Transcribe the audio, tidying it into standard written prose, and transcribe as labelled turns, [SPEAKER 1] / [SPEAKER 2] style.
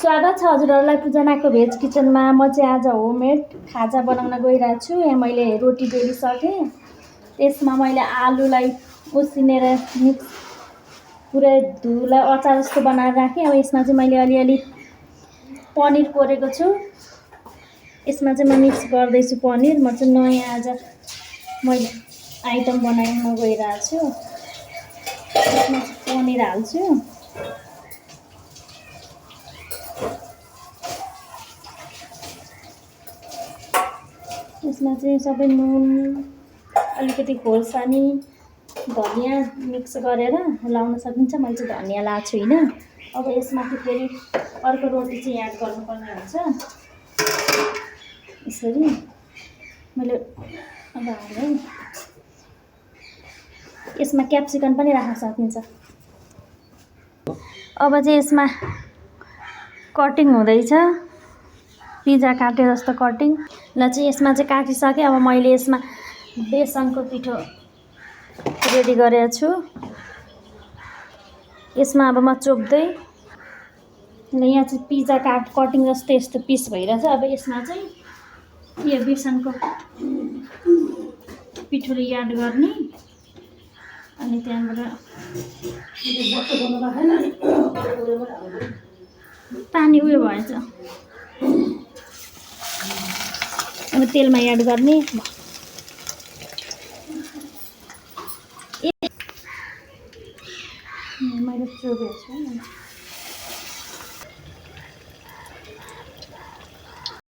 [SPEAKER 1] स्वागत छ हजुरहरूलाई पूजनाको भेज किचनमा। म चाहिँ आज होममेड खाजा बनाउन गइरहेको छु। यहाँ मैले रोटी बेलिसकेँ। त्यसमा मैले आलुलाई उसिनेर मिक्स पुरै धुलाई अचार जस्तो बनाएर राखेँ। अब यसमा चाहिँ मैले अलिअलि पनिर कोरेको छु। यसमा चाहिँ म मिक्स गर्दैछु पनिर। म चाहिँ नयाँ आज मैले आइटम बनाउन गइरहेको छु। यसमा पनिर हाल्छु। यसमा चाहिँ सबै नुन, अलिकति खोर्सानी, धनियाँ मिक्स गरेर लाउन सकिन्छ। मैले चाहिँ धनियाँ लाएको छुइनँ। अब यसमाथि फेरि अर्को रोटी चाहिँ एड गर्नुपर्ने हुन्छ। यसरी मैले अब हालेँ। यसमा क्याप्सिकम पनि राख्न सकिन्छ। अब चाहिँ यसमा कटिङ हुँदैछ, पिज्जा काटे जस्तो कटिङ ल चाहिँ यसमा चाहिँ काटिसकेँ। अब मैले यसमा बेसनको पिठो रेडी गरेको छु। यसमा अब म चोप्दै यहाँ चाहिँ पिज्जा कटिङ जस्तो यस्तो पिस भइरहेछ। अब यसमा चाहिँ यो बेसनको पिठोले याद गर्ने अनि त्यहाँबाट पानी उयो भएछ। अब तेलमा एड गर्ने। मैले चोपेको छु।